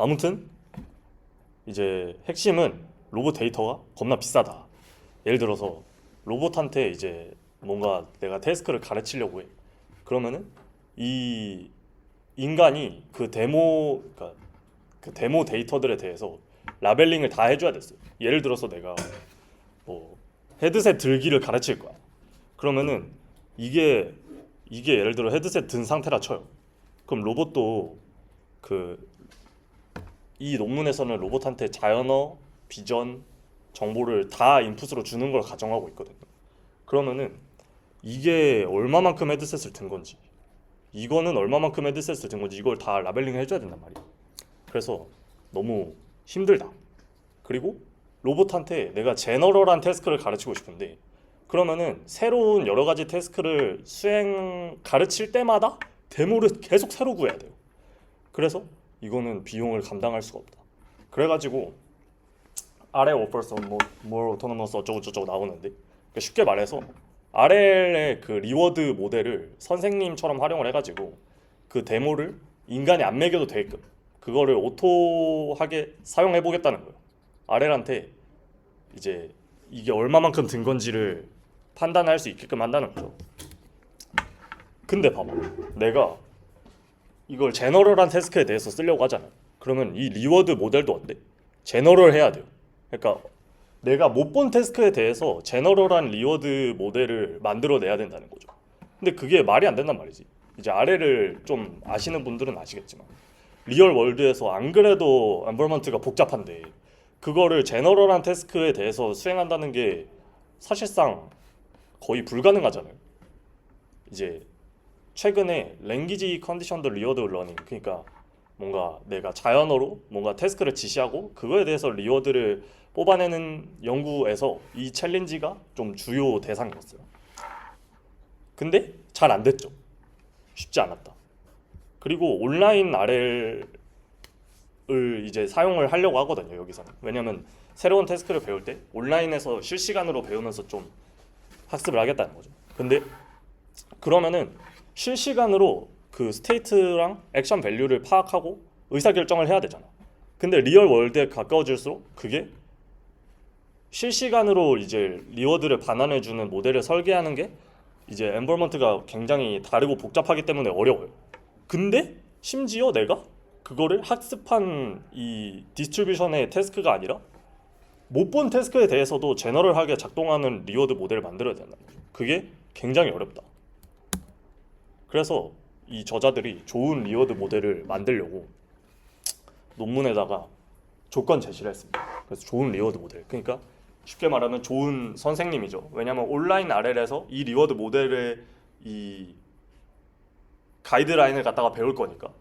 아무튼 이제 핵심은 로봇 데이터가 겁나 비싸다. 예를 들어서 로봇한테 이제 뭔가 내가 태스크를 가르치려고 해. 그러면은 이 인간이 그러니까 그 데모 데이터들에 대해서 라벨링을 다 해줘야 됐어요. 예를 들어서 내가 뭐 헤드셋 들기를 가르칠 거야. 그러면은 이게 이게 예를 들어 헤드셋 든 상태라 쳐요. 그럼 로봇도 그 이 논문에서는 로봇한테 자연어, 비전, 정보를 다 인풋으로 주는 걸 가정하고 있거든요. 그러면은 이게 얼마만큼 헤드셋을 든 건지, 이거는 얼마만큼 헤드셋을 든 건지 이걸 다 라벨링 해줘야 된단 말이야. 그래서 너무 힘들다. 그리고 로봇한테 내가 제너럴한 태스크를 가르치고 싶은데 그러면은 새로운 여러 가지 태스크를 가르칠 때마다 데모를 계속 새로 구해야 돼요. 그래서 이거는 비용을 감당할 수가 없다. 그래가지고 RL offers more autonomous 어쩌고 저쩌고 나오는데 그러니까 쉽게 말해서 RL의 그 리워드 모델을 선생님처럼 활용을 해가지고 그 데모를 인간이 안 매겨도 되게끔 그거를 오토하게 사용해 보겠다는 거예요. RL한테 이제 이게 얼마만큼 든 건지를 판단할 수 있게끔 한다는 거죠. 근데 봐봐, 내가 이걸 제너럴한 태스크에 대해서 쓰려고 하잖아. 그러면 이 리워드 모델도 어때? 제너럴 해야 돼요. 그러니까 내가 못 본 태스크에 대해서 제너럴한 리워드 모델을 만들어내야 된다는 거죠. 근데 그게 말이 안 된단 말이지. 이제 아래를 좀 아시는 분들은 아시겠지만 리얼 월드에서 안 그래도 엔버런먼트가 복잡한데 그거를 제너럴한 태스크에 대해서 수행한다는 게 사실상 거의 불가능하잖아요. 이제 최근에 랭귀지 컨디션드 리워드 러닝, 그러니까 뭔가 내가 자연어로 뭔가 태스크를 지시하고 그거에 대해서 리워드를 뽑아내는 연구에서 이 챌린지가 좀 주요 대상이었어요. 근데 잘 안 됐죠. 쉽지 않았다. 그리고 온라인 RL을 이제 사용을 하려고 하거든요, 여기서는. 왜냐면 새로운 태스크를 배울 때 온라인에서 실시간으로 배우면서 좀 학습을 하겠다는 거죠. 근데 그러면은 실시간으로 그 스테이트랑 액션 밸류를 파악하고 의사결정을 해야 되잖아. 근데 리얼 월드에 가까워질수록 그게 실시간으로 이제 리워드를 반환해주는 모델을 설계하는 게 이제 엔버런먼트가 굉장히 다르고 복잡하기 때문에 어려워요. 근데 심지어 내가 그거를 학습한 이 디스트리뷰션의 태스크가 아니라 못 본 태스크에 대해서도 제너럴하게 작동하는 리워드 모델을 만들어야 된다는 거죠. 그게 굉장히 어렵다. 그래서 이 저자들이 좋은 리워드 모델을 만들려고 논문에다가 조건 제시를 했습니다. 그래서 좋은 리워드 모델, 그러니까 쉽게 말하면 좋은 선생님이죠. 왜냐하면 온라인 RL에서 이 리워드 모델의 이 가이드라인을 갖다가 배울 거니까.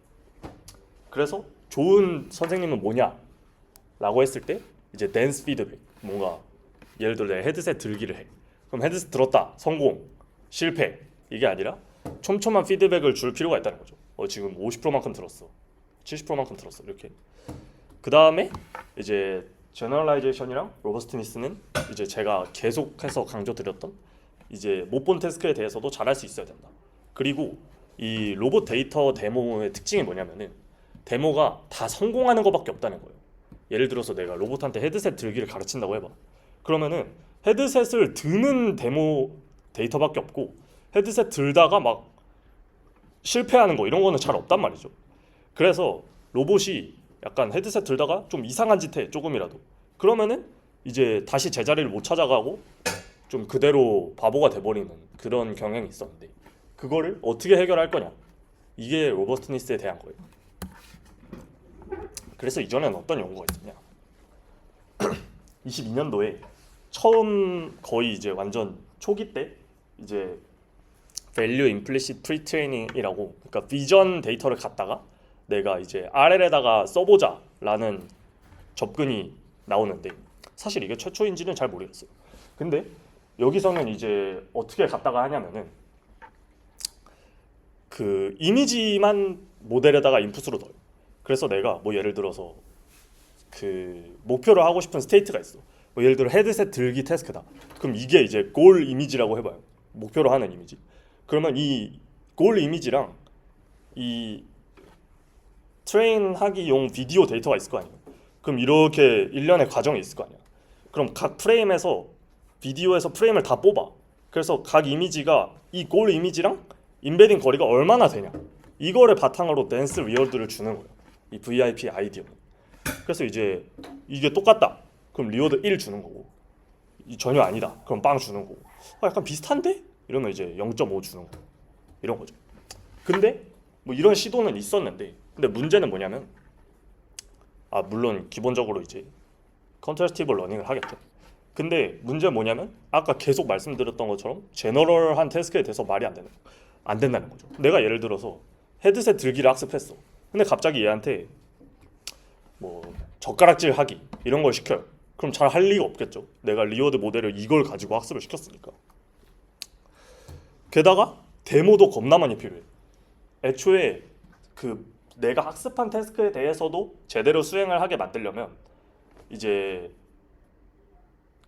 그래서 좋은 선생님은 뭐냐? 라고 했을 때 이제 댄스 피드백, 뭔가 예를 들어 내가 헤드셋 들기를 해. 그럼 헤드셋 들었다, 성공, 실패, 이게 아니라 촘촘한 피드백을 줄 필요가 있다는 거죠. 지금 50%만큼 들었어, 70%만큼 들었어, 이렇게. 그 다음에 이제 제너럴라이제이션이랑 로버스트니스는 이제 제가 계속해서 강조드렸던 이제 못 본 태스크에 대해서도 잘할 수 있어야 된다. 그리고 이 로봇 데이터 데모의 특징이 뭐냐면은 데모가 다 성공하는 것밖에 없다는 거예요. 예를 들어서 내가 로봇한테 헤드셋 들기를 가르친다고 해봐. 그러면은 헤드셋을 드는 데모 데이터밖에 없고 헤드셋 들다가 막 실패하는 거 이런 거는 잘 없단 말이죠. 그래서 로봇이 약간 헤드셋 들다가 좀 이상한 짓 해, 조금이라도. 그러면은 이제 다시 제자리를 못 찾아가고 좀 그대로 바보가 돼버리는 그런 경향이 있었는데 그거를 어떻게 해결할 거냐, 이게 로버스트니스에 대한 거예요. 그래서 이전에는 어떤 연구가 있었냐, 22년도에 처음 거의 이제 완전 초기 때 이제 Value Implicit Pre-training이라고, 그러니까 비전 데이터를 갖다가 내가 이제 RL에다가 써보자라는 접근이 나오는데 사실 이게 최초인지는 잘 모르겠어요. 근데 여기서는 이제 어떻게 갖다가 하냐면은 그 이미지만 모델에다가 인풋으로 넣어요. 그래서 내가 뭐 예를 들어서 그 목표로 하고 싶은 스테이트가 있어. 뭐 예를 들어 헤드셋 들기 태스크다. 그럼 이게 이제 골 이미지라고 해봐요. 목표로 하는 이미지. 그러면 이 골 이미지랑 이 트레인하기용 비디오 데이터가 있을 거 아니에요. 그럼 이렇게 일련의 과정이 있을 거 아니야. 그럼 각 프레임에서 비디오에서 프레임을 다 뽑아. 그래서 각 이미지가 이 골 이미지랑 인베딩 거리가 얼마나 되냐. 이거를 바탕으로 댄스 리워드를 주는 거예요. 이 VIP 아이디어는. 그래서 이제 이게 똑같다. 그럼 리워드 1 주는 거고. 전혀 아니다. 그럼 빵 주는 거고. 약간 비슷한데? 이러면 이제 0.5 주는 거. 이런 거죠. 근데 뭐 이런 시도는 있었는데, 근데 문제는 뭐냐면, 물론 기본적으로 이제 컨트라스티브 러닝을 하겠죠. 근데 문제는 뭐냐면 아까 계속 말씀드렸던 것처럼 제너럴한 태스크에 대해서 말이 안 된다는 거죠. 내가 예를 들어서 헤드셋 들기를 학습했어. 근데 갑자기 얘한테 뭐 젓가락질 하기 이런 걸 시켜요. 그럼 잘 할 리가 없겠죠. 내가 리워드 모델을 이걸 가지고 학습을 시켰으니까. 게다가 데모도 겁나 많이 필요해. 애초에 그 내가 학습한 태스크에 대해서도 제대로 수행을 하게 만들려면 이제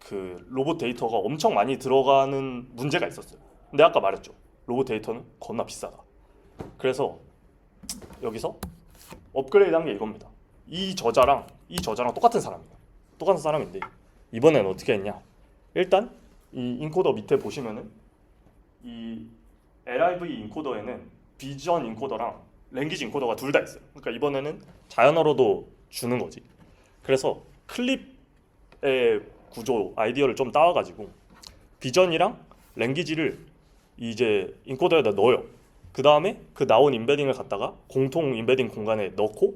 그 로봇 데이터가 엄청 많이 들어가는 문제가 있었어요. 근데 아까 말했죠. 로봇 데이터는 겁나 비싸다. 그래서 여기서 업그레이드한 게 이겁니다. 이 저자랑 똑같은 사람이에요. 똑같은 사람인데 이번엔 어떻게 했냐? 일단 이 인코더 밑에 보시면은 이 LIV 인코더에는 비전 인코더랑 랭귀지 인코더가 둘 다 있어요. 그러니까 이번에는 자연어로도 주는 거지. 그래서 클립의 구조 아이디어를 좀 따와가지고 비전이랑 랭귀지를 이제 인코더에다 넣어요. 그 다음에 그 나온 인베딩을 갖다가 공통 인베딩 공간에 넣고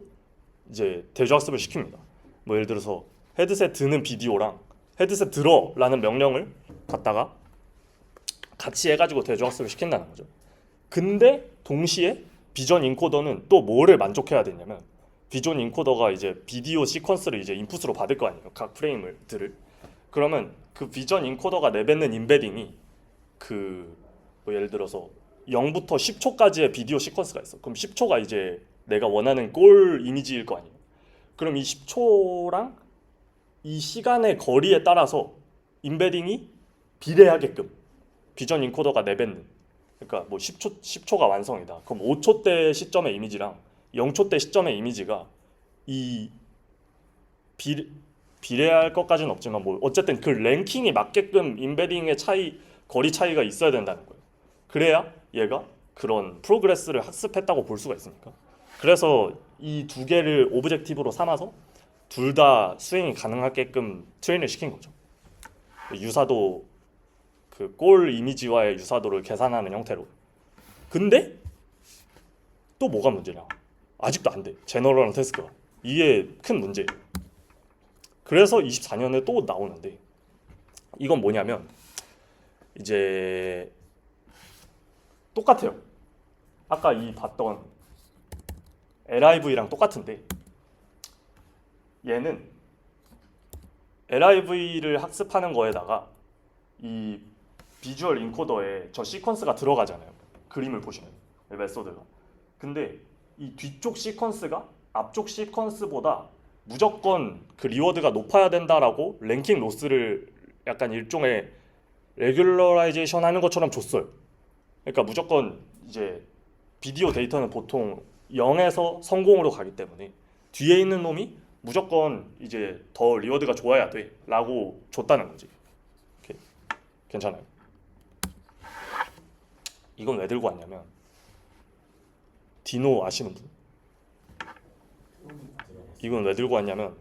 이제 대조학습을 시킵니다. 뭐 예를 들어서 헤드셋 드는 비디오랑 헤드셋 들어라는 명령을 갖다가 같이 해가지고 대조학습을 시킨다는 거죠. 근데 동시에 비전 인코더는 또 뭐를 만족해야 되냐면 비전 인코더가 이제 비디오 시퀀스를 이제 인풋으로 받을 거 아니에요. 각 프레임들을. 그러면 그 비전 인코더가 내뱉는 인베딩이 뭐 예를 들어서 0부터 10초까지의 비디오 시퀀스가 있어. 그럼 10초가 이제 내가 원하는 골 이미지일 거 아니에요. 그럼 이 10초랑 이 시간의 거리에 따라서 인베딩이 비례하게끔 비전 인코더가 내뱉는, 그러니까 뭐 10초가 완성이다. 그럼 5초 때 시점의 이미지랑 0초 때 시점의 이미지가 이 비례할 것까지는 없지만 뭐 어쨌든 그 랭킹이 맞게끔 인베딩의 거리 차이가 있어야 된다는 거예요. 그래야 얘가 그런 프로그레스를 학습했다고 볼 수가 있으니까. 그래서 이 두 개를 오브젝티브로 삼아서 둘 다 수행이 가능하게끔 트레인을 시킨 거죠. 유사도 그 골 이미지와의 유사도를 계산하는 형태로. 근데 또 뭐가 문제냐? 아직도 안 돼. 제너럴한 태스크가. 이게 큰 문제예요. 그래서 24년에 또 나오는데 이건 뭐냐면 이제 똑같아요. 아까 봤던 LIV랑 똑같은데 얘는 LIV를 학습하는 거에다가 이 비주얼 인코더에 저 시퀀스가 들어가잖아요. 그림을 보시면 메소드가. 근데 이 뒤쪽 시퀀스가 앞쪽 시퀀스보다 무조건 그 리워드가 높아야 된다라고 랭킹 로스를 약간 일종의 레귤러라이제이션 하는 것처럼 줬어요. 그러니까 무조건 이제 비디오 데이터는 보통 0에서 성공으로 가기 때문에 뒤에 있는 놈이 무조건 이제 더 리워드가 좋아야 돼라고 줬다는 거지. 오케이. 괜찮아요. 이건 왜 들고 왔냐면 디노 아시는 분? 이건 왜 들고 왔냐면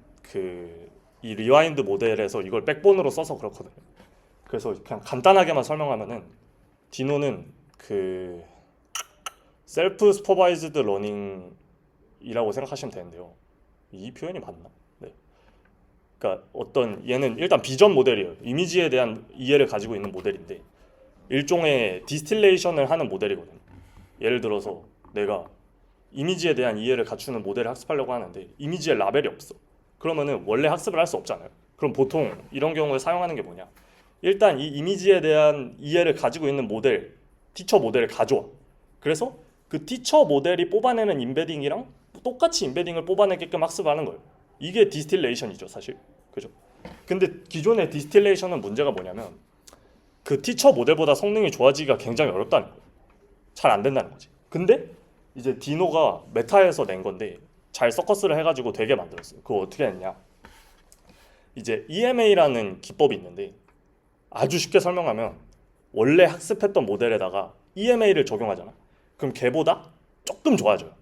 이 리와인드 모델에서 이걸 백본으로 써서 그렇거든요. 그래서 그냥 간단하게만 설명하면은 디노는 셀프 슈퍼바이즈드 러닝이라고 생각하시면 되는데요. 이 표현이 맞나? 네. 그러니까 얘는 일단 비전 모델이에요. 이미지에 대한 이해를 가지고 있는 모델인데 일종의 디스틸레이션을 하는 모델이거든요. 예를 들어서 내가 이미지에 대한 이해를 갖추는 모델을 학습하려고 하는데 이미지에 라벨이 없어. 그러면은 원래 학습을 할 수 없잖아요. 그럼 보통 이런 경우에 사용하는 게 뭐냐? 일단 이 이미지에 대한 이해를 가지고 있는 모델, 티처 모델을 가져와. 그래서 그 티처 모델이 뽑아내는 인베딩이랑 똑같이 인베딩을 뽑아내게끔 학습하는 거예요. 이게 디스틸레이션이죠, 사실. 그죠? 근데 기존의 디스틸레이션은 문제가 뭐냐면 그 티처 모델보다 성능이 좋아지기가 굉장히 어렵다는 거예요. 잘 안 된다는 거지. 근데 이제 디노가 메타에서 낸 건데 잘 서커스를 해가지고 되게 만들었어요. 그거 어떻게 했냐? 이제 EMA라는 기법이 있는데 아주 쉽게 설명하면 원래 학습했던 모델에다가 EMA를 적용하잖아. 그럼 걔보다 조금 좋아져요.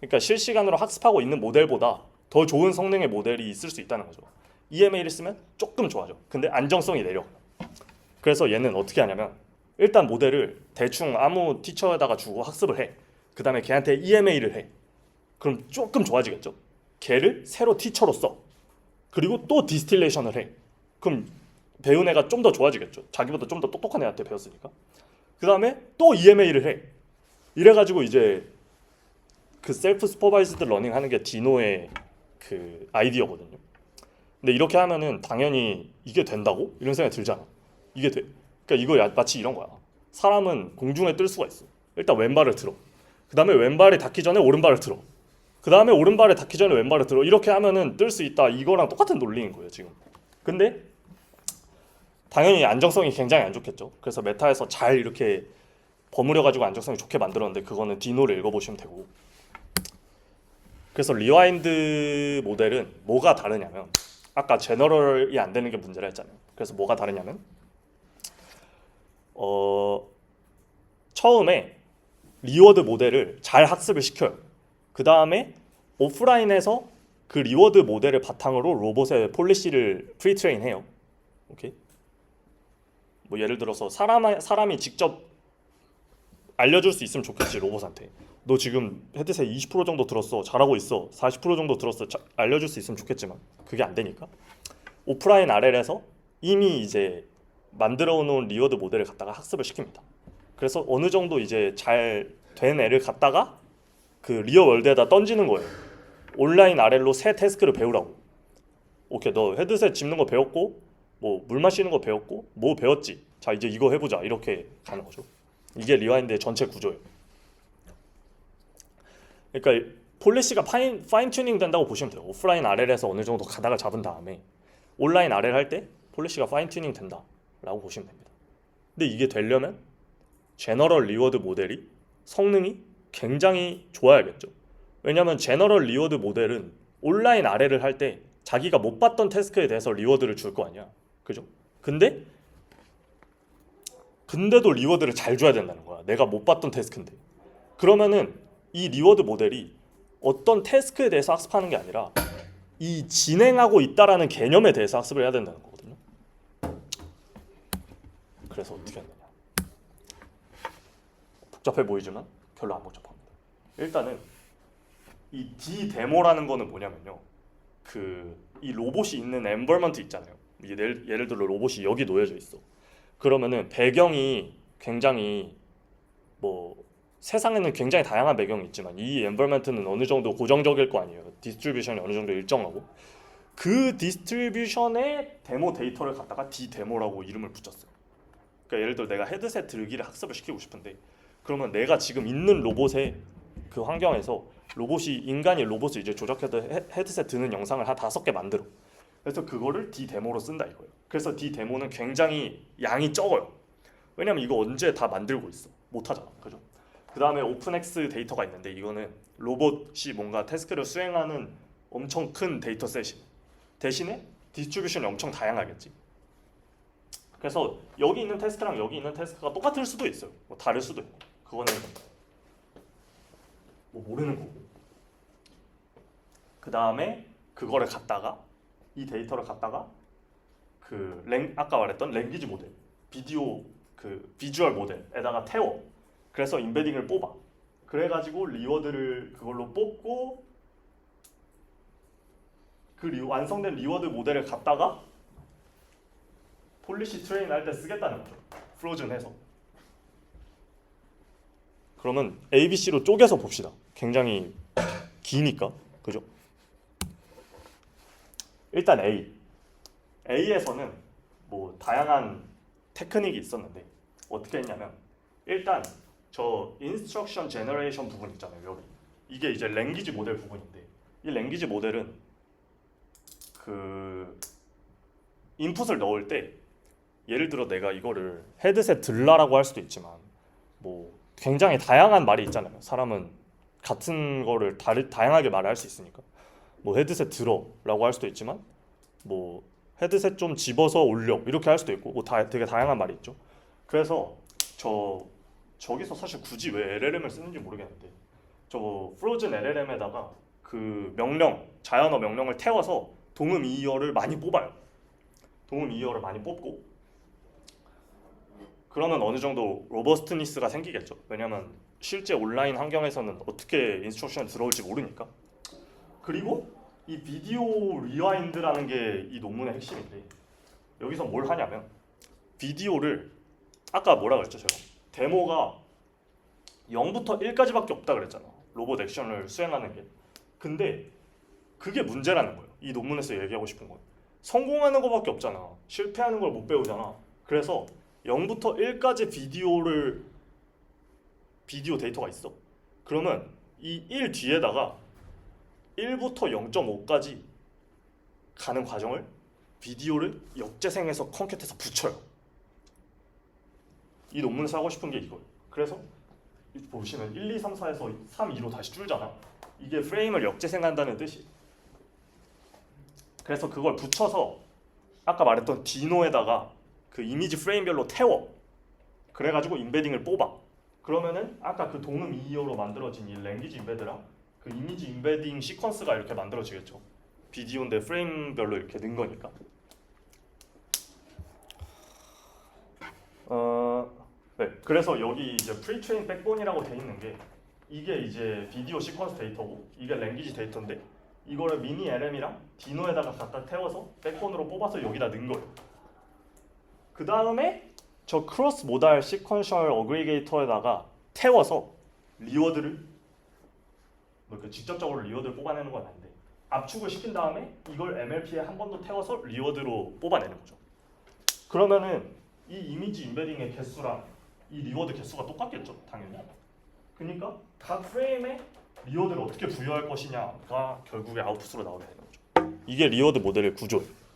그러니까 실시간으로 학습하고 있는 모델보다 더 좋은 성능의 모델이 있을 수 있다는 거죠. EMA를 쓰면 조금 좋아져. 근데 안정성이 내려. 그래서 얘는 어떻게 하냐면 일단 모델을 대충 아무 티처에다가 주고 학습을 해. 그 다음에 걔한테 EMA를 해. 그럼 조금 좋아지겠죠. 걔를 새로 티처로 써. 그리고 또 디스틸레이션을 해. 그럼 배운 애가 좀 더 좋아지겠죠. 자기보다 좀 더 똑똑한 애한테 배웠으니까. 그 다음에 또 EMA를 해. 이래가지고 이제 그 셀프 슈퍼바이즈드 러닝 하는 게 디노의 그 아이디어거든요. 근데 이렇게 하면은 당연히 이게 된다고? 이런 생각이 들잖아. 이게 돼. 그러니까 이거 마치 이런 거야. 사람은 공중에 뜰 수가 있어. 일단 왼발을 들어. 그 다음에 왼발이 닿기 전에 오른발을 들어. 그 다음에 오른발에 닿기 전에 왼발을 들어. 이렇게 하면은 뜰 수 있다. 이거랑 똑같은 논리인 거예요 지금. 근데 당연히 안정성이 굉장히 안 좋겠죠. 그래서 메타에서 잘 이렇게 버무려가지고 안정성이 좋게 만들었는데 그거는 디노를 읽어보시면 되고. 그래서 리와인드 모델은 뭐가 다르냐면 아까 제너럴이 안 되는 게 문제라 했잖아요. 그래서 뭐가 다르냐면 처음에 리워드 모델을 잘 학습을 시켜요. 그 다음에 오프라인에서 그 리워드 모델을 바탕으로 로봇의 폴리시를 프리트레인 해요. 오케이? 뭐 예를 들어서 사람이 직접 알려줄 수 있으면 좋겠지. 로봇한테 너 지금 헤드셋 20% 정도 들었어, 잘하고 있어, 40% 정도 들었어, 알려줄 수 있으면 좋겠지만 그게 안 되니까 오프라인 RL에서 이미 이제 만들어 놓은 리워드 모델을 갖다가 학습을 시킵니다. 그래서 어느 정도 이제 잘 된 애를 갖다가 그 리얼 월드에다 던지는 거예요. 온라인 RL로 새 태스크를 배우라고. 오케이, 너 헤드셋 집는 거 배웠고 뭐 물 마시는 거 배웠고 뭐 배웠지, 자 이제 이거 해보자, 이렇게 가는 거죠. 이게 리와인드의 전체 구조예요. 그러니까 폴리시가 파인 튜닝 된다고 보시면 돼요. 오프라인 RL에서 어느 정도 가닥을 잡은 다음에 온라인 RL 할 때 폴리시가 파인 튜닝 된다라고 보시면 됩니다. 근데 이게 되려면 제너럴 리워드 모델이 성능이 굉장히 좋아야겠죠. 왜냐하면 제너럴 리워드 모델은 온라인 RL을 할 때 자기가 못 봤던 태스크에 대해서 리워드를 줄 거 아니야, 그죠? 근데도 리워드를 잘 줘야 된다는 거야. 내가 못 봤던 태스크인데. 그러면은 이 리워드 모델이 어떤 태스크에 대해서 학습하는 게 아니라 이 진행하고 있다라는 개념에 대해서 학습을 해야 된다는 거거든요. 그래서 어떻게 하느냐. 복잡해 보이지만 별로 안 복잡합니다. 일단은 이 디데모라는 거는 뭐냐면요. 이 로봇이 있는 엔버먼트 있잖아요. 예를 들어 로봇이 여기 놓여져 있어. 그러면은 배경이 굉장히 뭐 세상에는 굉장히 다양한 배경이 있지만 이 엔버먼트는 어느 정도 고정적일 거 아니에요. 디스트리뷰션이 어느 정도 일정하고 그 디스트리뷰션의 데모 데이터를 갖다가 디데모라고 이름을 붙였어요. 그러니까 예를 들어 내가 헤드셋 들기를 학습을 시키고 싶은데 그러면 내가 지금 있는 로봇의 그 환경에서 인간이 로봇을 이제 조작해서 헤드셋 드는 영상을 한 5개 만들어. 그래서 그거를 디데모로 쓴다 이거예요. 그래서 디데모는 굉장히 양이 적어요. 왜냐면 이거 언제 다 만들고 있어. 못하잖아, 그죠? 그 다음에 오픈엑스 데이터가 있는데 이거는 로봇이 뭔가 태스크를 수행하는 엄청 큰 데이터셋이 대신에 디스트리뷰션이 엄청 다양하겠지. 그래서 여기 있는 태스크랑 여기 있는 태스크가 똑같을 수도 있어요. 뭐 다를 수도 있고 그거는 뭐 모르는 거고. 그 다음에 그거를 갖다가 이 데이터를 갖다가 아까 말했던 랭귀지 모델, 비주얼 모델에다가 태워. 그래서 임베딩을 뽑아. 그래가지고 리워드를 그걸로 뽑고 완성된 리워드 모델을 갖다가 폴리시 트레인 할 때 쓰겠다는 거죠. 프로즌해서. 그러면 ABC로 쪼개서 봅시다. 굉장히 기니까, 그죠? 일단 A에서는 뭐 다양한 테크닉이 있었는데 어떻게 했냐면 일단 저 인스트럭션 제너레이션 부분 있잖아요. 여기 이게 이제 랭귀지 모델 부분인데 이 랭귀지 모델은 인풋을 넣을 때 예를 들어 내가 이거를 헤드셋 들라라고 할 수도 있지만 뭐 굉장히 다양한 말이 있잖아요. 사람은 같은 거를 다양하게 말할 수 있으니까 뭐 헤드셋 들어라고 할 수도 있지만 뭐 헤드셋 좀 집어서 올려 이렇게 할 수도 있고 뭐 되게 다양한 말이 있죠. 그래서 저기서 사실 굳이 왜 LLM을 쓰는지 모르겠는데 저 프로즌 LLM에다가 그 자연어 명령을 태워서 동음 이어를 많이 뽑아요. 동음 이어를 많이 뽑고 그러면 어느 정도 로버스트니스가 생기겠죠. 왜냐면 실제 온라인 환경에서는 어떻게 인스트럭션이 들어올지 모르니까. 그리고 이 비디오 리와인드라는 게 이 논문의 핵심인데 여기서 뭘 하냐면 비디오를 아까 뭐라 그랬죠 제가 데모가 0부터 1까지밖에 없다 그랬잖아. 로봇 액션을 수행하는 게. 근데 그게 문제라는 거예요. 이 논문에서 얘기하고 싶은 건 성공하는 거밖에 없잖아. 실패하는 걸 못 배우잖아. 그래서 0부터 1까지 비디오 데이터가 있어. 그러면 이 1 뒤에다가 1부터 0.5까지 가는 과정을 비디오를 역재생해서 컴퓨터에서 붙여요. 이 논문에서 하고 싶은 게 이거예요. 그래서 보시면 1, 2, 3, 4에서 3, 2로 다시 줄잖아. 이게 프레임을 역재생한다는 뜻이. 그래서 그걸 붙여서 아까 말했던 디노에다가 그 이미지 프레임별로 태워. 그래가지고 인베딩을 뽑아. 그러면은 아까 그 동음 이어로 만들어진 이 랭귀지 인베드랑 그 이미지 인베딩 시퀀스가 이렇게 만들어지겠죠. 비디오인데 프레임별로 이렇게 넣은 거니까. 네. 그래서 여기 이제 프리트레인 백본이라고 돼 있는 게 이게 이제 비디오 시퀀스 데이터고 이게 랭귀지 데이터인데 이거를 미니 LM이랑 디노에다가 갖다 태워서 백본으로 뽑아서 여기다 넣은 거예요. 그 다음에 저 크로스 모달 시퀀셜 어그리게이터에다가 태워서 리워드를 이렇게 직접적으로 리워드를 뽑아내는 건 아닌데 압축을 시킨 다음에 이걸 MLP에 한 번 더 태워서 리워드로 뽑아내는 거죠. 그러면은 이 이미지 인베딩의 개수랑 이 리워드 개수가 똑같겠죠, 당연히. 그러니까 각 프레임에 리워드를 어떻게 부여할 것이냐가 결국에 아웃풋으로 나오게 되는 거죠. 이게 리워드 모델의 구조예요.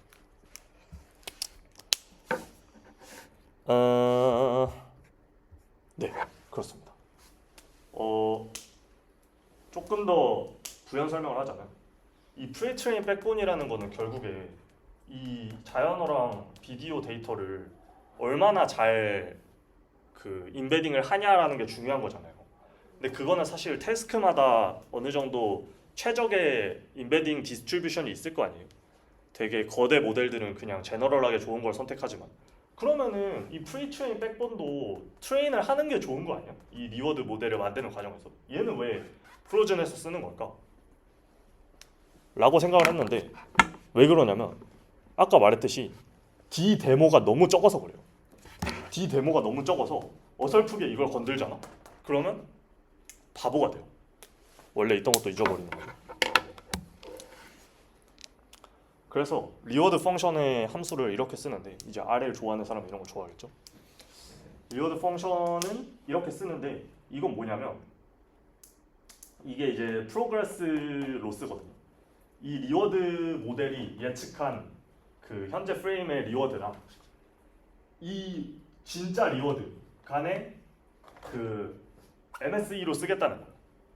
네, 그렇습니다. 조금 더 부연 설명을 하자면 이 프리트레인 백본이라는 거는 결국에 이 자연어랑 비디오 데이터를 얼마나 잘 그 인베딩을 하냐라는 게 중요한 거잖아요. 근데 그거는 사실 태스크마다 어느 정도 최적의 인베딩 디스트리뷰션이 있을 거 아니에요. 되게 거대 모델들은 그냥 제너럴하게 좋은 걸 선택하지만 그러면은 이 프리트레인 백본도 트레인을 하는 게 좋은 거 아니야? 이 리워드 모델을 만드는 과정에서 얘는 왜 프로즌에서 쓰는 걸까? 라고 생각을 했는데 왜 그러냐면 아까 말했듯이 D 데모가 너무 적어서 그래요. D 데모가 너무 적어서 어설프게 이걸 건들잖아. 그러면 바보가 돼요. 원래 있던 것도 잊어버리는 거죠. 그래서 리워드 펑션의 함수를 이렇게 쓰는데 이제 R을 좋아하는 사람은 이런 거 좋아하겠죠. 리워드 펑션은 이렇게 쓰는데 이건 뭐냐면 이게 이제 프로그레스 로스거든요. 이 리워드 모델이 예측한 그 현재 프레임의 리워드랑 이 진짜 리워드 간의 그 MSE로 쓰겠다는 거야.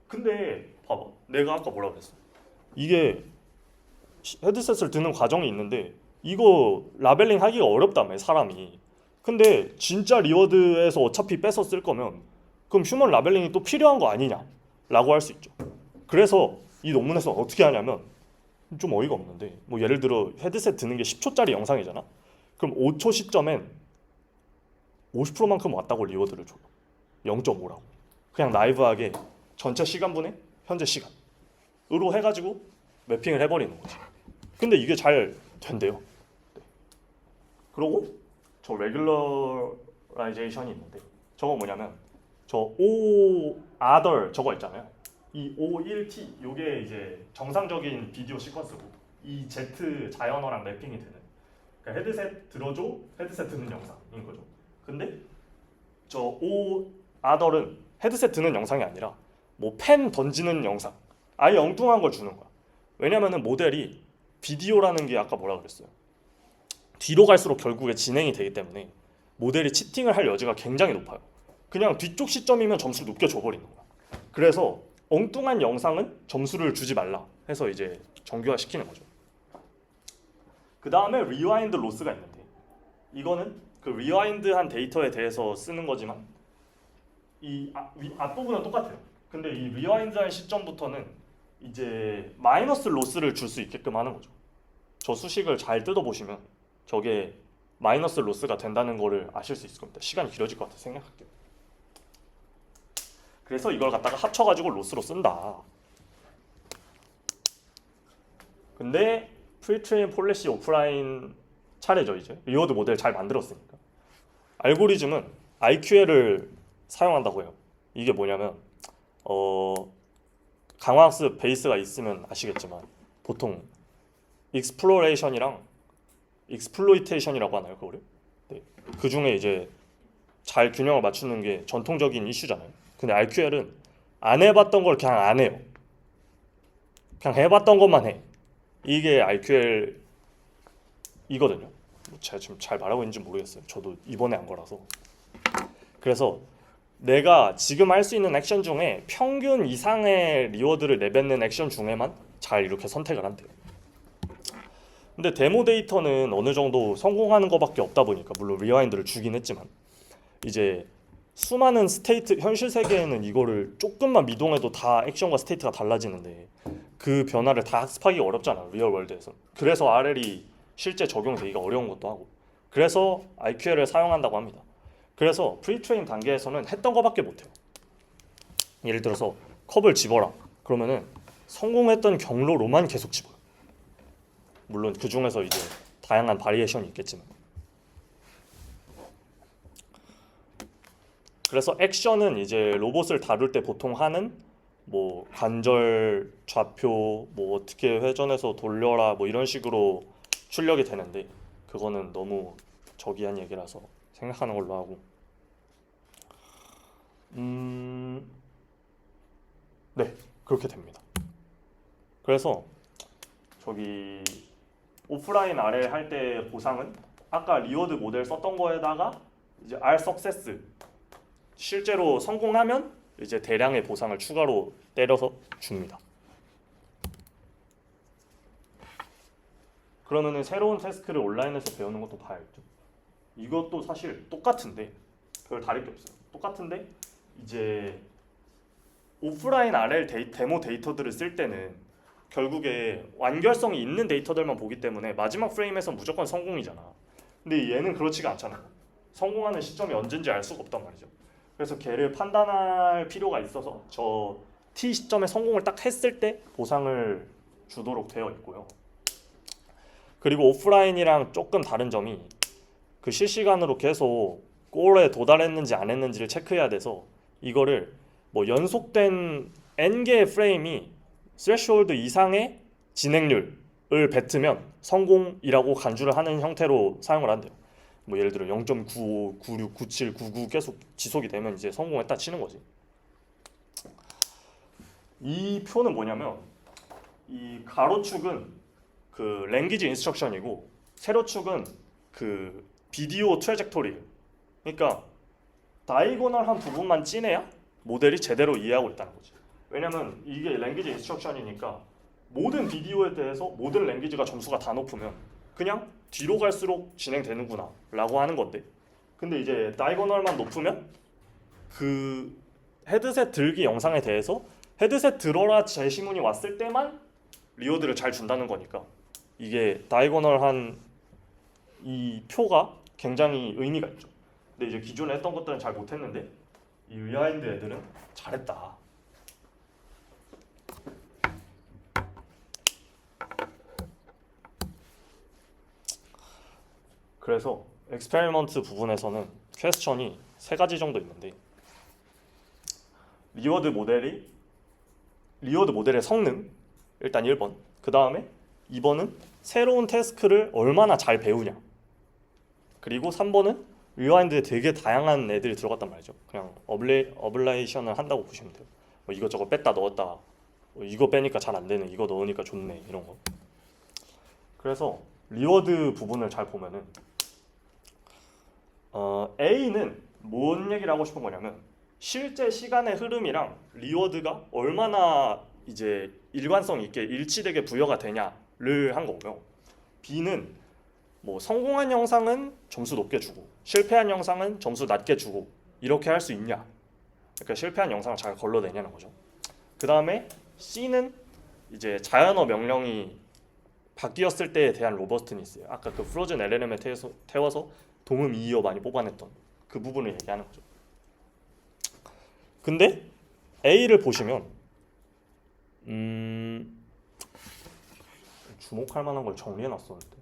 근데 봐봐, 내가 아까 뭐라고 그랬어? 이게 헤드셋을 드는 과정이 있는데 이거 라벨링 하기가 어렵다며 사람이. 근데 진짜 리워드에서 어차피 뺏어 쓸 거면 그럼 휴먼 라벨링이 또 필요한 거 아니냐 라고 할 수 있죠. 그래서 이 논문에서 어떻게 하냐면 좀 어이가 없는데 뭐 예를 들어 헤드셋 드는 게 10초짜리 영상이잖아. 그럼 5초 시점엔 50%만큼 왔다고 리워드를 줘요. 0.5라고. 그냥 나이브하게 전체 시간분의 현재 시간으로 해가지고 매핑을 해버리는 거지. 근데 이게 잘 된대요. 네. 그리고 저 레귤러라이제이션이 있는데 저거 뭐냐면 저 O other 저거 있잖아요. 이 O1T 요게 이제 정상적인 비디오 시퀀스고 이 Z 자연어랑 랩핑이 되는 그러니까 헤드셋 들어줘 헤드셋 듣는 영상인 거죠. 근데 저 O other은 헤드셋 듣는 영상이 아니라 뭐 펜 던지는 영상 아예 엉뚱한 걸 주는 거야. 왜냐면은 모델이 비디오라는 게 아까 뭐라 그랬어요? 뒤로 갈수록 결국에 진행이 되기 때문에 모델이 치팅을 할 여지가 굉장히 높아요. 그냥 뒤쪽 시점이면 점수를 높게 줘버리는 거야. 그래서 엉뚱한 영상은 점수를 주지 말라 해서 이제 정규화 시키는 거죠. 그 다음에 리와인드 로스가 있는데 이거는 그 리와인드한 데이터에 대해서 쓰는 거지만 이 앞부분은 똑같아요. 근데 이 리와인드한 시점부터는 이제 마이너스 로스를 줄 수 있게끔 하는 거죠. 저 수식을 잘 뜯어보시면 저게 마이너스 로스가 된다는 거를 아실 수 있을 겁니다. 시간이 길어질 것 같아 생각할게요. 그래서 이걸 갖다가 합쳐가지고 로스로 쓴다. 근데 프리트레인 폴리시 오프라인 차례죠. 이제 리워드 모델 잘 만들었으니까 알고리즘은 IQL을 사용한다고 해요. 이게 뭐냐면 강화학습 베이스가 있으면 아시겠지만 보통 익스플로레이션이랑 익스플로이테이션이라고 하나요, 그거를? 네. 그 중에 이제 잘 균형을 맞추는 게 전통적인 이슈잖아요. 근데 RQL은 안 해봤던 걸 그냥 안 해요. 그냥 해봤던 것만 해. 이게 RQL 이거든요. 제가 지금 잘 말하고 있는지 모르겠어요. 저도 이번에 한 거라서. 그래서 내가 지금 할 수 있는 액션 중에 평균 이상의 리워드를 내뱉는 액션 중에만 잘 이렇게 선택을 한대요. 근데 데모 데이터는 어느 정도 성공하는 것밖에 없다 보니까 물론 리와인드를 주긴 했지만 이제 수많은 스테이트 현실 세계에는 이거를 조금만 미동해도 다 액션과 스테이트가 달라지는데 그 변화를 다 학습하기 어렵잖아 리얼 월드에서. 그래서 RL이 실제 적용되기가 어려운 것도 하고 그래서 IQL을 사용한다고 합니다. 그래서 프리트레인 단계에서는 했던 것밖에 못해요. 예를 들어서 컵을 집어라 그러면은 성공했던 경로로만 계속 집어요. 물론 그 중에서 이제 다양한 바리에이션이 있겠지만. 그래서 액션은 이제 로봇을 다룰 때 보통 하는 뭐 관절 좌표 뭐 어떻게 회전해서 돌려라 뭐 이런 식으로 출력이 되는데 그거는 너무 저기한 얘기라서 생각하는 걸로 하고 네 그렇게 됩니다. 그래서 저기 오프라인 RL 할 때 보상은 아까 리워드 모델 썼던 거에다가 이제 R 석세스 실제로 성공하면 이제 대량의 보상을 추가로 때려서 줍니다. 그러면은 새로운 태스크를 온라인에서 배우는 것도 봐야겠죠. 이것도 사실 똑같은데 별 다를 게 없어요. 똑같은데 이제 오프라인 RL 데모 데이터들을 쓸 때는 결국에 완결성이 있는 데이터들만 보기 때문에 마지막 프레임에서 무조건 성공이잖아. 근데 얘는 그렇지가 않잖아. 성공하는 시점이 언젠지 알 수가 없단 말이죠. 그래서 걔를 판단할 필요가 있어서 저 T 시점에 성공을 딱 했을 때 보상을 주도록 되어 있고요. 그리고 오프라인이랑 조금 다른 점이 그 실시간으로 계속 골에 도달했는지 안 했는지를 체크해야 돼서 이거를 뭐 연속된 n개의 프레임이 스레시홀드 이상의 진행률을 뱉으면 성공이라고 간주를 하는 형태로 사용을 한대요. 뭐 예를 들어 0.95, 96, 97, 99 계속 지속이 되면 이제 성공했다 치는 거지. 이 표는 뭐냐면 이 가로축은 그 랭귀지 인스트럭션이고 세로축은 그 비디오 트래젝토리. 그러니까 다이고널한 부분만 찐해야 모델이 제대로 이해하고 있다는 거지. 왜냐면 이게 랭귀지 인스트럭션이니까 모든 비디오에 대해서 모든 랭귀지가 점수가 다 높으면 그냥 뒤로 갈수록 진행되는구나 라고 하는 건데 근데 이제 다이고널만 높으면 그 헤드셋 들기 영상에 대해서 헤드셋 들어라 제시문이 왔을 때만 리워드를 잘 준다는 거니까 이게 다이고널한 이 표가 굉장히 의미가 있죠. 근데 이제 기존에 했던 것들은 잘 못했는데 이 리와인드 애들은 잘했다. 그래서 엑스페리먼트 부분에서는 퀘스천이 세 가지 정도 있는데 리워드 모델의 성능 일단 1번 그 다음에 2번은 새로운 태스크를 얼마나 잘 배우냐 그리고 3번은 리와인드에 되게 다양한 애들이 들어갔단 말이죠. 그냥 어블레이션을 한다고 보시면 돼요. 뭐 이것저것 뺐다 넣었다 뭐 이거 빼니까 잘 안 되네 이거 넣으니까 좋네 이런 거. 그래서 리워드 부분을 잘 보면은 A는 뭔 얘기를 하고 싶은 거냐면 실제 시간의 흐름이랑 리워드가 얼마나 이제 일관성 있게 일치되게 부여가 되냐를 한 거고요. B는 뭐 성공한 영상은 점수 높게 주고 실패한 영상은 점수 낮게 주고 이렇게 할 수 있냐. 그러니까 실패한 영상을 잘 걸러내냐는 거죠. 그 다음에 C는 이제 자연어 명령이 바뀌었을 때에 대한 로버스트니스예요. 아까 그 프로즌 LLM에 태워서 동음 2어 많이 뽑아냈던 그 부분을 얘기하는 거죠. 근데 A를 보시면 주목할 만한 걸 정리해놨었는데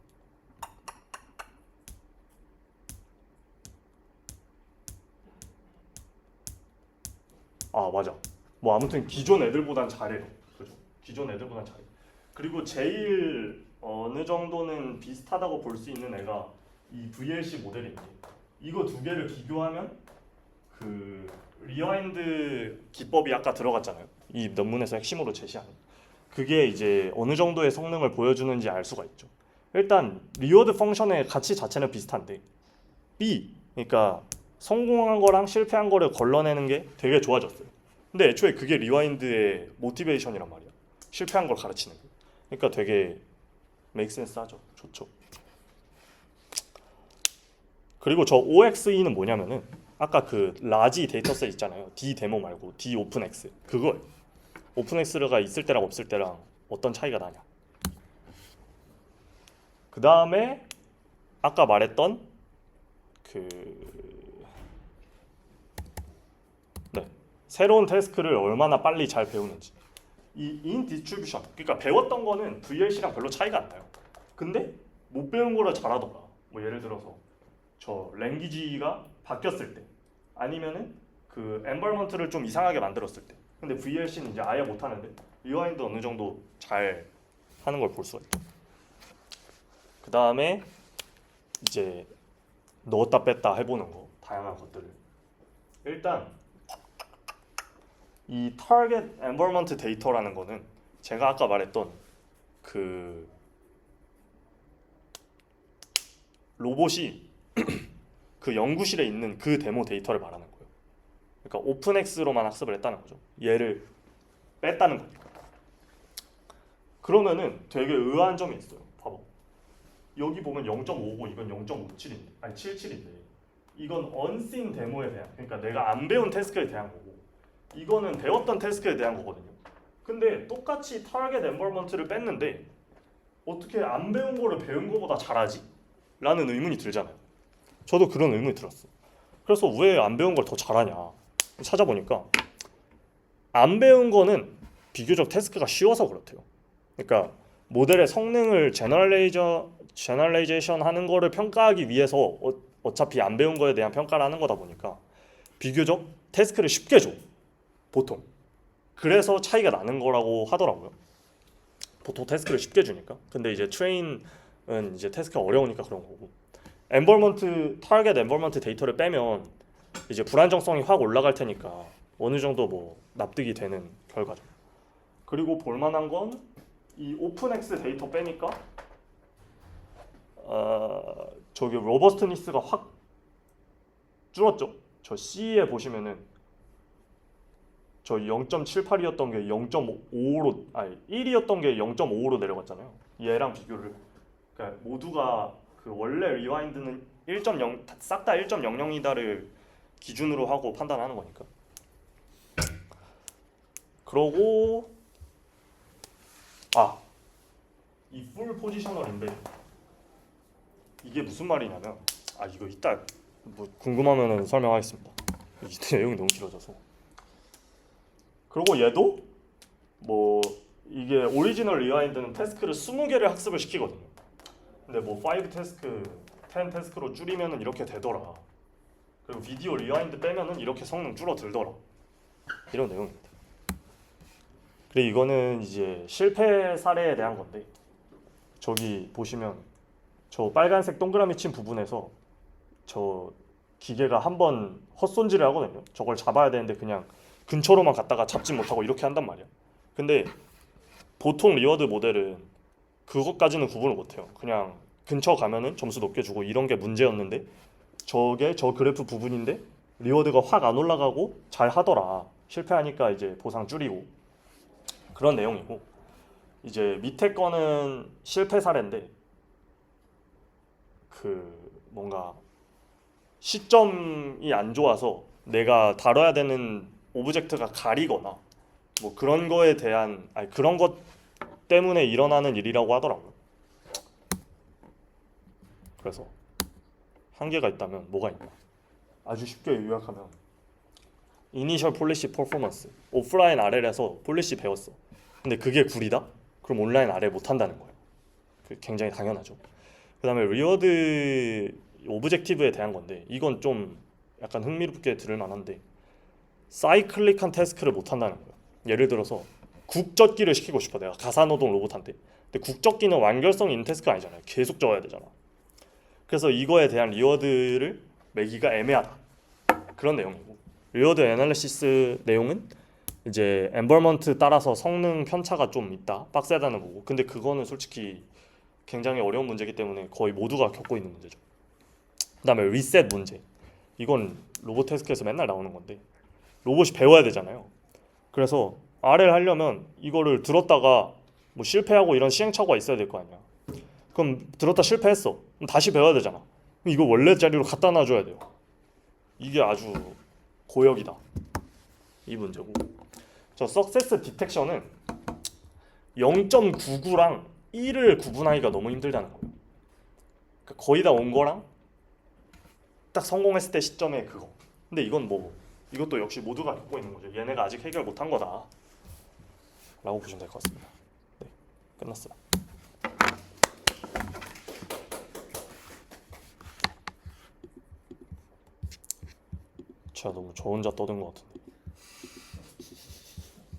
맞아. 뭐 아무튼 기존 애들보단 잘해요. 그죠? 기존 애들보단 잘해. 그리고 제일 어느 정도는 비슷하다고 볼 수 있는 애가 이 VLC 모델인데 이거 두 개를 비교하면 그 리와인드 기법이 아까 들어갔잖아요. 이 논문에서 핵심으로 제시하는 그게 이제 어느 정도의 성능을 보여주는지 알 수가 있죠. 일단 리워드 펑션의 가치 자체는 비슷한데 B 그러니까 성공한 거랑 실패한 거를 걸러내는 게 되게 좋아졌어요. 근데 애초에 그게 리와인드의 모티베이션이란 말이야. 실패한 걸 가르치는 거. 그러니까 되게 메이크 센스 하죠. 좋죠. 그리고 저 OXE는 뭐냐면은 아까 그 라지 데이터셋 있잖아요. D 데모 말고 D 오픈X 그거예요. 오픈X가 있을 때랑 없을 때랑 어떤 차이가 나냐. 그 다음에 아까 말했던 새로운 태스크를 얼마나 빨리 잘 배우는지. 이 인 디스트리뷰션 그러니까 배웠던 거는 VLC랑 별로 차이가 안 나요. 근데 못 배운 거를 잘하더라. 뭐 예를 들어서 저 랭귀지가 바뀌었을 때 아니면은 그 엔바이런먼트를 좀 이상하게 만들었을 때. 근데 VLC는 이제 아예 못 하는데 리와인드 어느 정도 잘 하는 걸 볼 수가 있죠. 그 다음에 이제 넣었다 뺐다 해보는 거 다양한 것들을. 일단 이 타겟 엔바이런먼트 데이터라는 거는 제가 아까 말했던 그 로봇이 그 연구실에 있는 그 데모 데이터를 말하는 거예요. 그러니까 오픈X로만 학습을 했다는 거죠. 얘를 뺐다는 거니까. 그러면은 되게 의아한 점이 있어요. 봐봐. 여기 보면 0.5고 이건 0.57인데, 아니 77인데 이건 unseen 데모에 대한, 그러니까 내가 안 배운 태스크에 대한 거고 이거는 배웠던 태스크에 대한 거거든요. 근데 똑같이 타겟 엔바이런먼트를 뺐는데 어떻게 안 배운 거를 배운 거보다 잘하지? 라는 의문이 들잖아요. 저도 그런 의문이 들었어. 그래서 왜 안 배운 걸 더 잘하냐 찾아보니까 안 배운 거는 비교적 태스크가 쉬워서 그렇대요. 그러니까 모델의 성능을 제너럴레이제이션 하는 거를 평가하기 위해서 어차피 안 배운 거에 대한 평가를 하는 거다 보니까 비교적 태스크를 쉽게 줘. 보통. 그래서 차이가 나는 거라고 하더라고요. 보통 태스크를 쉽게 주니까. 근데 이제 트레인은 이제 태스크가 어려우니까 그런 거고. 타겟 엔바이런먼트 데이터를 빼면 이제 불안정성이 확 올라갈 테니까 어느 정도 뭐 납득이 되는 결과죠. 그리고 볼만한 건 이 오픈X 데이터 빼니까 저기 로버스트니스가 확 줄었죠. 저 C에 보시면은 저 0.78이었던 게 0.5로 1이었던 게 0.5로 내려갔잖아요. 얘랑 비교를. 그러니까 모두가 그 원래 리와인드는 1.0 싹 다 1.00이다를 기준으로 하고 판단하는 거니까. 그러고 이 풀 포지셔널인데 이게 무슨 말이냐면 이거 이따 뭐 궁금하면은 설명하겠습니다. 이 내용이 너무 길어져서. 그리고 얘도 뭐 이게 오리지널 리와인드는 태스크를 20개를 학습을 시키거든요. 근데 뭐 5 태스크, 10 태스크로 줄이면은 이렇게 되더라. 그리고 비디오 리와인드 빼면은 이렇게 성능 줄어들더라. 이런 내용입니다. 그리고 이거는 이제 실패 사례에 대한 건데 저기 보시면 저 빨간색 동그라미 친 부분에서 저 기계가 한번 헛손질을 하거든요. 저걸 잡아야 되는데 그냥 근처로만 갔다가 잡지 못하고 이렇게 한단 말이야. 근데 보통 리워드 모델은 그것까지는 구분을 못해요. 그냥 근처 가면은 점수 높게 주고 이런 게 문제였는데 저게 저 그래프 부분인데 리워드가 확 안 올라가고 잘 하더라. 실패하니까 이제 보상 줄이고 그런 내용이고, 이제 밑에 거는 실패 사례인데 그 뭔가 시점이 안 좋아서 내가 다뤄야 되는 오브젝트가 가리거나 뭐 그런 거에 대한, 아니 그런 것 때문에 일어나는 일이라고 하더라고요. 그래서 한계가 있다면 뭐가 있나? 아주 쉽게 요약하면 이니셜 폴리시 퍼포먼스, 오프라인 RL에서 폴리시 배웠어. 근데 그게 구리다? 그럼 온라인 RL 못 한다는 거예요. 그 굉장히 당연하죠. 그다음에 리워드 오브젝티브에 대한 건데, 이건 좀 약간 흥미롭게 들을 만한데, 사이클릭한 태스크를 못 한다는 거예요. 예를 들어서 국적기를 시키고 싶어, 내가 가사노동 로봇한테. 근데 국적기는 완결성이 있는 태스크가 아니잖아요. 계속 적어야 되잖아. 그래서 이거에 대한 리워드를 매기가 애매하다, 그런 내용이고, 리워드 애널리시스 내용은 이제 엠버먼트 따라서 성능 편차가 좀 있다, 빡세다는 거고. 근데 그거는 솔직히 굉장히 어려운 문제이기 때문에 거의 모두가 겪고 있는 문제죠. 그다음에 리셋 문제, 이건 로봇 태스크에서 맨날 나오는 건데, 로봇이 배워야 되잖아요. 그래서 RL 하려면 이거를 들었다가 뭐 실패하고 이런 시행착오가 있어야 될 거 아니야. 그럼 들었다 실패했어, 그럼 다시 배워야 되잖아. 그럼 이거 원래 자리로 갖다 놔줘야 돼요. 이게 아주 고역이다, 이 문제고. 저 석세스 디텍션은 0.99랑 1을 구분하기가 너무 힘들다는 거예요. 그러니까 거의 다 온 거랑 딱 성공했을 때 시점에 그거. 근데 이건 뭐 이것도 역시 모두가 겪고 있는 거죠. 얘네가 아직 해결 못한 거다 라고 보시면 될 것 같습니다. 네, 끝났어요. 제가 너무 저 혼자 떠든 것 같은데.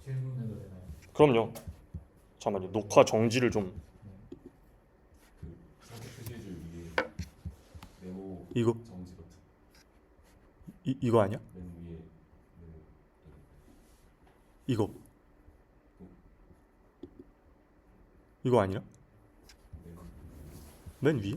질문해도 되나요? 그럼요. 잠깐만요, 녹화 정지를 좀. 그 선택 표시해줄 위에 네모 이거 정지 버튼 이거 아니야? 맨 위에 네모 이거 이거 아니야? 네모 맨 위에?